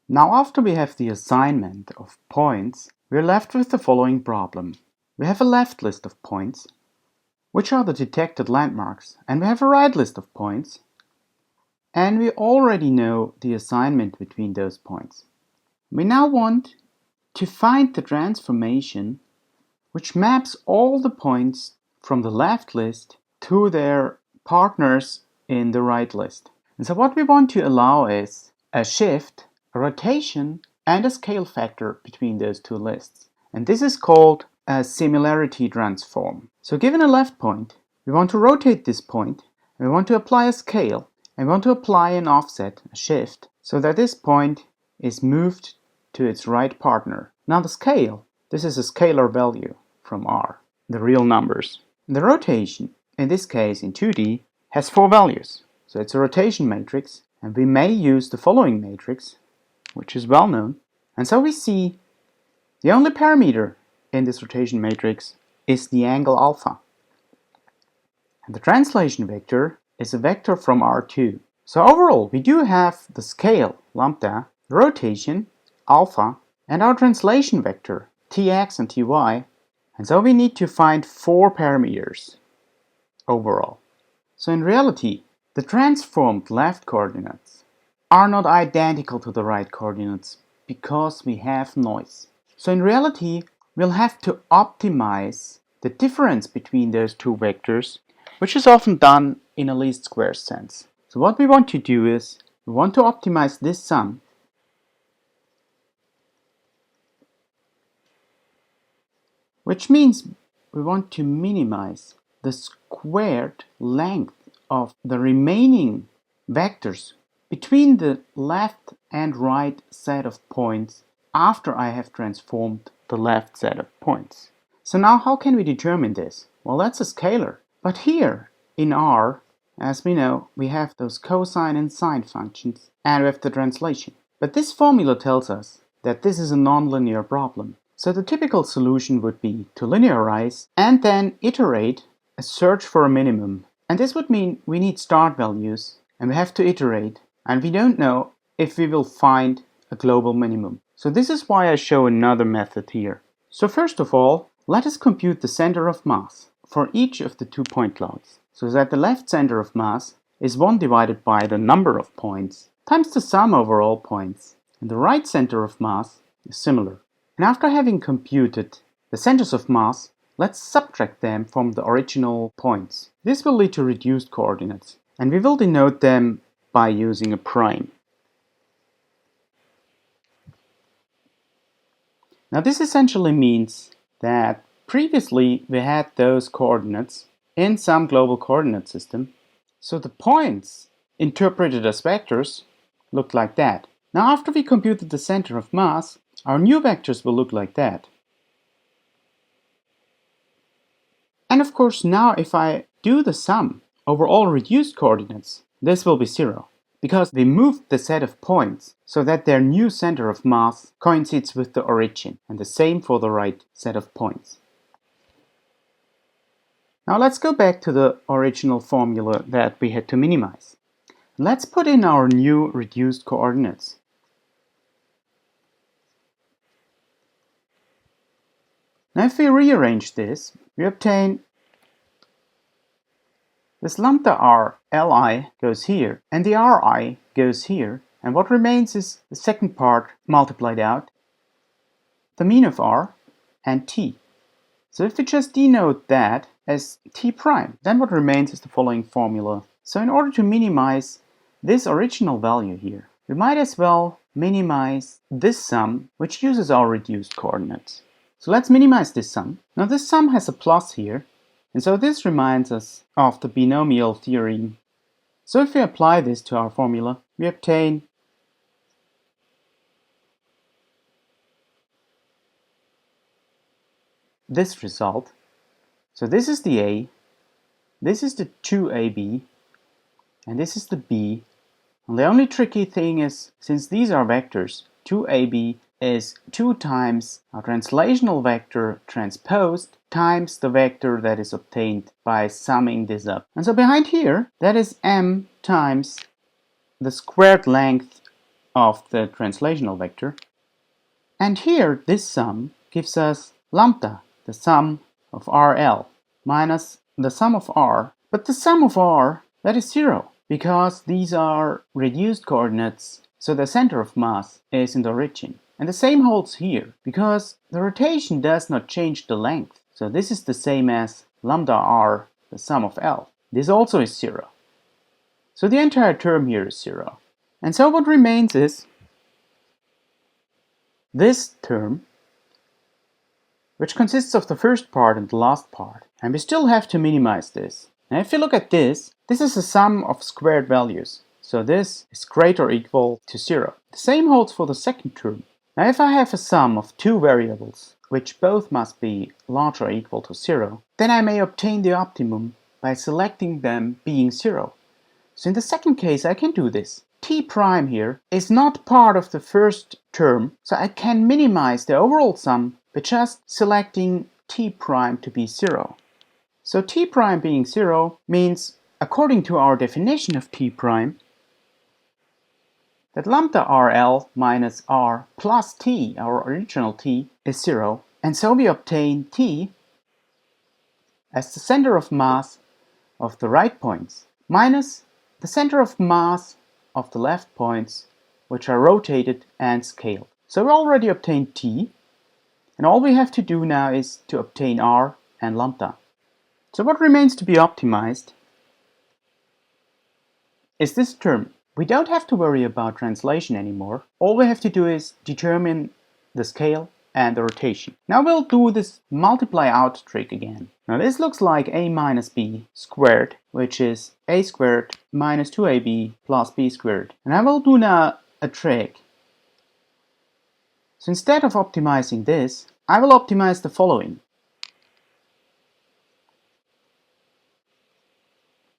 Now after we have the assignment of points, we're left with the following problem. We have a left list of points, which are the detected landmarks, and we have a right list of points, and we already know the assignment between those points. We now want to find the transformation which maps all the points from the left list to their partners in the right list. And so what we want to allow is a shift, a rotation, and a scale factor between those two lists. And this is called a similarity transform. So given a left point, we want to rotate this point, and we want to apply a scale, and we want to apply an offset, a shift, so that this point is moved to its right partner. Now the scale, this is a scalar value from R, the real numbers. The rotation, in this case in 2D, has 4 values. So it's a rotation matrix, and we may use the following matrix, which is well known. And so we see the only parameter in this rotation matrix is the angle alpha. And the translation vector is a vector from R2. So overall, we do have the scale, lambda, the rotation, alpha, and our translation vector, tx and ty. And so we need to find 4 parameters overall. So in reality, the transformed left coordinates are not identical to the right coordinates because we have noise. So in reality, we'll have to optimize the difference between those two vectors, which is often done in a least squares sense. So what we want to do is, we want to optimize this sum, which means we want to minimize the squared length of the remaining vectors between the left and right set of points after I have transformed the left set of points. So now how can we determine this? Well, that's a scalar. But here in R, as we know, we have those cosine and sine functions and we have the translation. But this formula tells us that this is a nonlinear problem. So the typical solution would be to linearize and then iterate a search for a minimum. And this would mean we need start values and we have to iterate, and we don't know if we will find a global minimum. So this is why I show another method here. So first of all, let us compute the center of mass for each of the 2 point clouds. So that the left center of mass is 1 divided by the number of points times the sum over all points. And the right center of mass is similar. And after having computed the centers of mass, let's subtract them from the original points. This will lead to reduced coordinates, and we will denote them by using a prime. Now this essentially means that previously we had those coordinates in some global coordinate system, so the points interpreted as vectors looked like that. Now after we computed the center of mass, our new vectors will look like that. And of course now if I do the sum over all reduced coordinates, this will be 0, because we moved the set of points so that their new center of mass coincides with the origin, and the same for the right set of points. Now let's go back to the original formula that we had to minimize. Let's put in our new reduced coordinates. Now if we rearrange this, we obtain this lambda r Li goes here, and the Ri goes here, and what remains is the second part multiplied out, the mean of R and T. So if we just denote that as T prime, then what remains is the following formula. So in order to minimize this original value here, we might as well minimize this sum, which uses our reduced coordinates. So let's minimize this sum. Now this sum has a plus here, and so this reminds us of the binomial theorem. So if we apply this to our formula, we obtain this result. So this is the A, this is the 2AB, and this is the B. And the only tricky thing is, since these are vectors, 2AB is 2 times our translational vector transposed times the vector that is obtained by summing this up. And so behind here, that is m times the squared length of the translational vector. And here, this sum gives us lambda, the sum of RL, minus the sum of R. But the sum of R, that is 0, because these are reduced coordinates, so the center of mass is in the origin. And the same holds here, because the rotation does not change the length. So this is the same as lambda R, the sum of L. This also is 0. So the entire term here is 0. And so what remains is this term, which consists of the first part and the last part. And we still have to minimize this. Now if you look at this, this is a sum of squared values. So this is greater or equal to 0. The same holds for the second term. Now if I have a sum of two variables, which both must be larger or equal to 0, then I may obtain the optimum by selecting them being 0. So in the second case I can do this. T prime here is not part of the first term, so I can minimize the overall sum by just selecting T prime to be 0. So T prime being 0 means, according to our definition of T prime, that lambda RL minus R plus T, our original T, is 0, and so we obtain T as the center of mass of the right points minus the center of mass of the left points, which are rotated and scaled. So we already obtained T, and all we have to do now is to obtain R and lambda. So what remains to be optimized is this term. We don't have to worry about translation anymore. All we have to do is determine the scale and the rotation. Now we'll do this multiply out trick again. Now this looks like a minus b squared, which is a squared minus 2ab plus b squared. And I will do now a trick. So instead of optimizing this, I will optimize the following.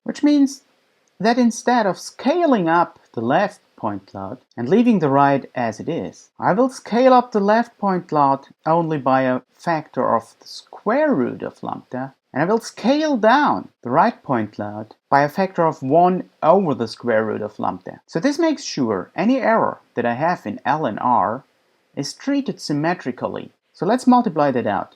Which means that instead of scaling up the left point cloud and leaving the right as it is, I will scale up the left point cloud only by a factor of the square root of lambda, and I will scale down the right point cloud by a factor of 1 over the square root of lambda. So this makes sure any error that I have in L and R is treated symmetrically. So let's multiply that out.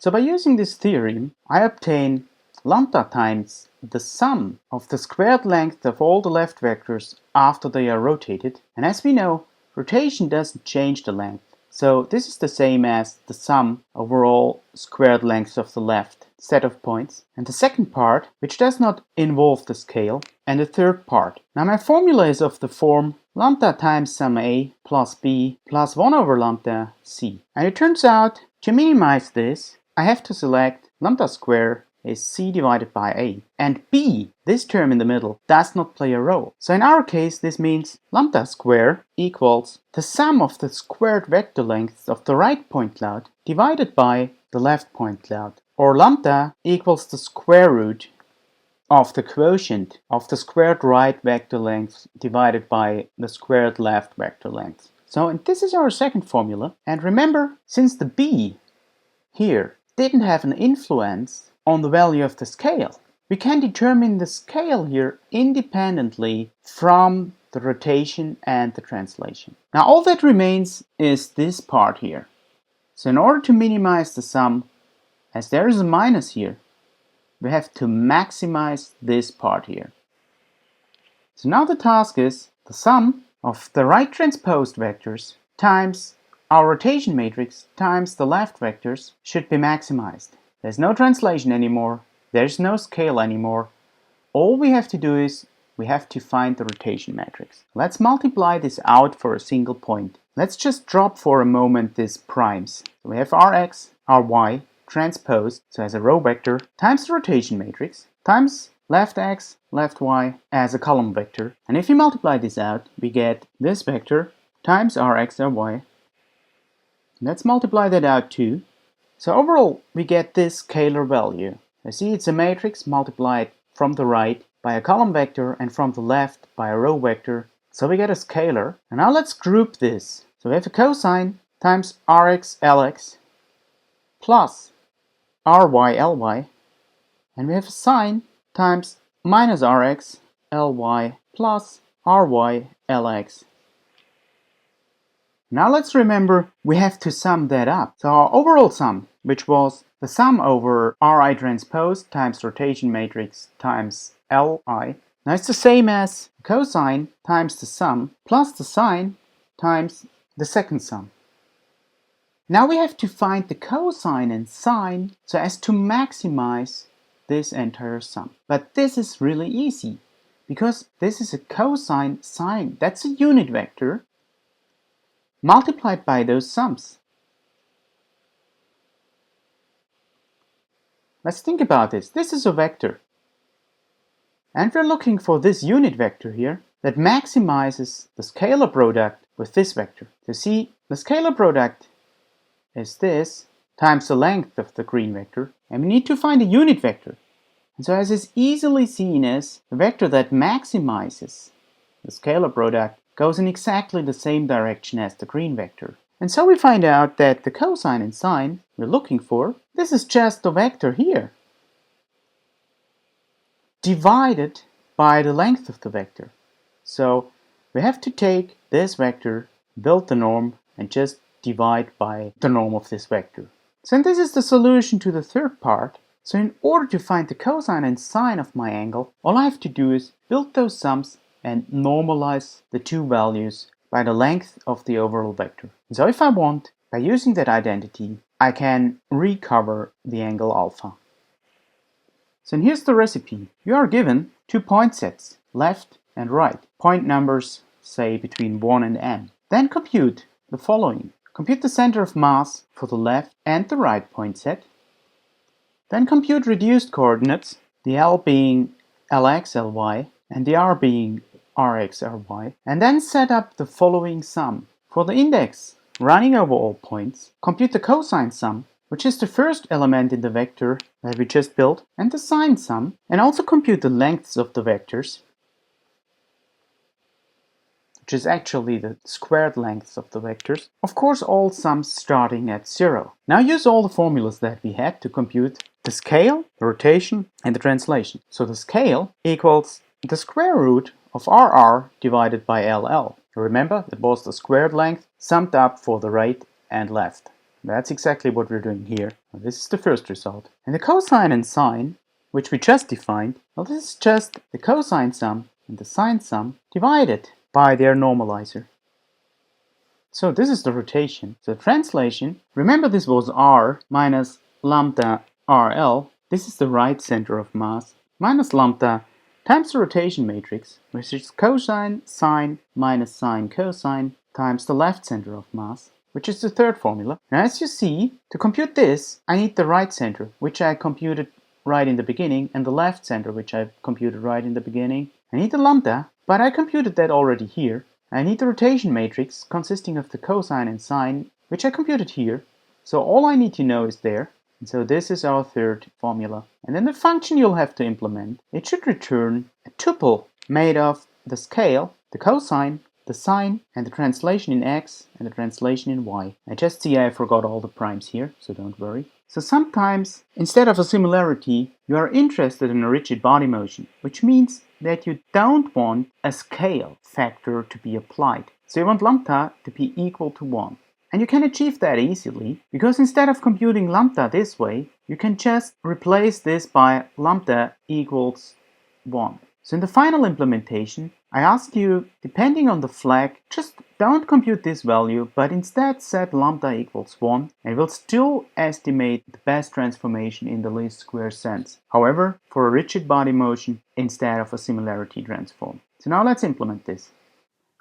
So by using this theorem, I obtain lambda times the sum of the squared length of all the left vectors after they are rotated. And as we know, rotation doesn't change the length. So this is the same as the sum over all squared lengths of the left set of points. And the second part, which does not involve the scale, and the third part. Now my formula is of the form lambda times sum A plus B plus 1 over lambda C. And it turns out, to minimize this, I have to select lambda square is c divided by a. And b, this term in the middle, does not play a role. So in our case, this means lambda square equals the sum of the squared vector lengths of the right point cloud divided by the left point cloud. Or lambda equals the square root of the quotient of the squared right vector length divided by the squared left vector length. So and this is our second formula. And remember, since the b here didn't have an influence on the value of the scale, we can determine the scale here independently from the rotation and the translation. Now all that remains is this part here. So in order to minimize the sum, as there is a minus here, we have to maximize this part here. So now the task is the sum of the right transposed vectors times our rotation matrix times the left vectors should be maximized. There's no translation anymore, there's no scale anymore. All we have to do is we have to find the rotation matrix. Let's multiply this out for a single point. Let's just drop for a moment these primes. So we have Rx, Ry transposed, so as a row vector, times the rotation matrix, times left x, left y as a column vector. And if you multiply this out, we get this vector times Rx, Ry. Let's multiply that out too. So overall, we get this scalar value. You see, it's a matrix multiplied from the right by a column vector and from the left by a row vector. So we get a scalar. And now let's group this. So we have a cosine times Rx, Lx plus Ry, Ly. And we have a sine times minus Rx Ly plus Ry Lx. Now let's remember we have to sum that up. So our overall sum, which was the sum over Ri transpose times rotation matrix times Li, now it's the same as cosine times the sum plus the sine times the second sum. Now we have to find the cosine and sine so as to maximize this entire sum. But this is really easy because this is a cosine sine. That's a unit vector multiplied by those sums. Let's think about this. This is a vector. And we're looking for this unit vector here that maximizes the scalar product with this vector. So see, the scalar product is this times the length of the green vector, and we need to find a unit vector. And so as is easily seen as the vector that maximizes the scalar product goes in exactly the same direction as the green vector. And so we find out that the cosine and sine we're looking for, this is just the vector here, divided by the length of the vector. So we have to take this vector, build the norm, and just divide by the norm of this vector. So this is the solution to the third part. So in order to find the cosine and sine of my angle, all I have to do is build those sums and normalize the two values by the length of the overall vector. And so if I want, by using that identity, I can recover the angle alpha. So here's the recipe. You are given two point sets, left and right. Point numbers, say between 1 and n. Then compute the following. Compute the center of mass for the left and the right point set. Then compute reduced coordinates, the L being Lx, Ly, and the R being Rx, Ry, and then set up the following sum. For the index running over all points, compute the cosine sum, which is the first element in the vector that we just built, and the sine sum, and also compute the lengths of the vectors, which is actually the squared lengths of the vectors. Of course, all sums starting at 0. Now use all the formulas that we had to compute the scale, the rotation, and the translation. So the scale equals the square root of RR divided by LL. Remember, that was the squared length summed up for the right and left. That's exactly what we're doing here. This is the first result. And the cosine and sine, which we just defined, well, this is just the cosine sum and the sine sum divided by their normalizer. So this is the rotation. So translation, remember this was R minus lambda RL. This is the right center of mass minus lambda times the rotation matrix, which is cosine sine minus sine cosine times the left center of mass, which is the third formula. Now as you see, to compute this, I need the right center, which I computed right in the beginning, and the left center, which I computed right in the beginning. I need the lambda, but I computed that already here. I need the rotation matrix consisting of the cosine and sine, which I computed here. So all I need to know is there. And so this is our third formula. And then the function you'll have to implement, it should return a tuple made of the scale, the cosine, the sine, and the translation in x and the translation in y. I just see I forgot all the primes here, so don't worry. So sometimes, instead of a similarity, you are interested in a rigid body motion, which means that you don't want a scale factor to be applied. So you want lambda to be equal to 1. And you can achieve that easily, because instead of computing lambda this way, you can just replace this by lambda equals 1. So in the final implementation, I ask you, depending on the flag, just don't compute this value, but instead set lambda equals 1, and we'll still estimate the best transformation in the least square sense. However, for a rigid body motion instead of a similarity transform. So now let's implement this.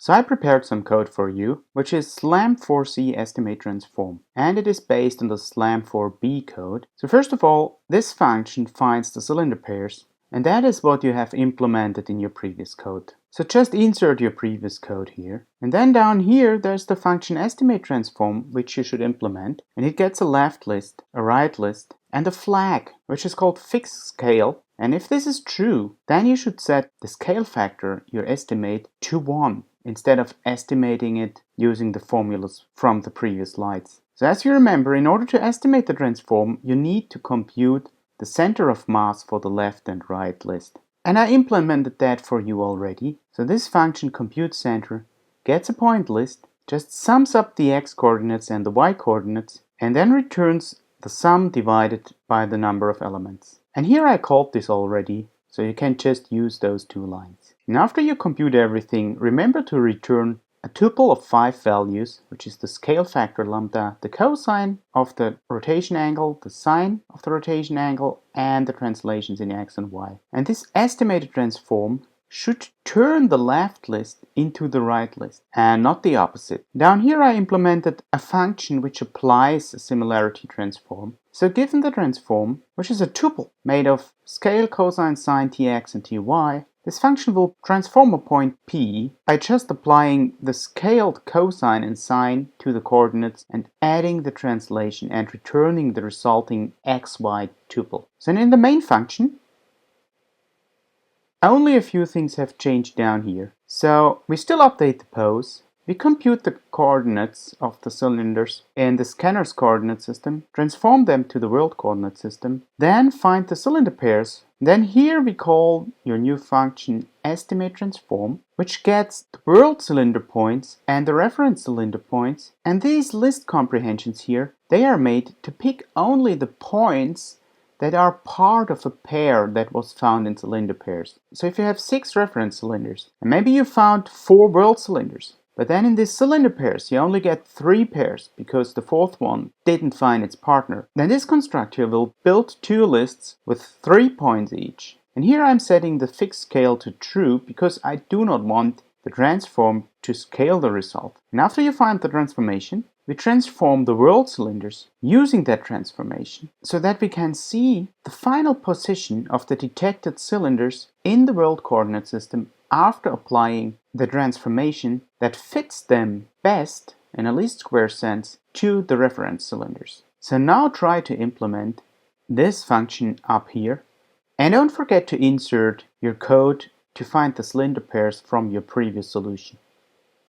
So I prepared some code for you, which is SLAM4C estimate transform, and it is based on the SLAM4B code. So first of all, this function finds the cylinder pairs, and that is what you have implemented in your previous code. So just insert your previous code here, and then down here there's the function estimate transform, which you should implement, and it gets a left list, a right list, and a flag, which is called fixed scale. And if this is true, then you should set the scale factor you estimate to 1. Instead of estimating it using the formulas from the previous slides. So as you remember, in order to estimate the transform, you need to compute the center of mass for the left and right list. And I implemented that for you already. So this function compute_center gets a point list, just sums up the x coordinates and the y coordinates, and then returns the sum divided by the number of elements. And here I called this already, so you can just use those two lines. And after you compute everything, remember to return a tuple of 5 values, which is the scale factor lambda, the cosine of the rotation angle, the sine of the rotation angle, and the translations in x and y. And this estimated transform should turn the left list into the right list, and not the opposite. Down here I implemented a function which applies a similarity transform. So given the transform, which is a tuple made of scale, cosine, sine, tx and ty, this function will transform a point P by just applying the scaled cosine and sine to the coordinates and adding the translation and returning the resulting xy tuple. So in the main function, only a few things have changed down here. So we still update the pose. We compute the coordinates of the cylinders in the scanner's coordinate system, transform them to the world coordinate system, then find the cylinder pairs. Then here we call your new function estimate transform, which gets the world cylinder points and the reference cylinder points. And these list comprehensions here, they are made to pick only the points that are part of a pair that was found in cylinder pairs. So if you have 6 reference cylinders, and maybe you found 4 world cylinders, but then in these cylinder pairs you only get 3 pairs because the 4th one didn't find its partner, then this constructor will build 2 lists with 3 points each. And here I'm setting the fixed scale to true because I do not want the transform to scale the result. And after you find the transformation, we transform the world cylinders using that transformation so that we can see the final position of the detected cylinders in the world coordinate system after applying the transformation that fits them best in a least square sense to the reference cylinders. So now try to implement this function up here, and don't forget to insert your code to find the cylinder pairs from your previous solution.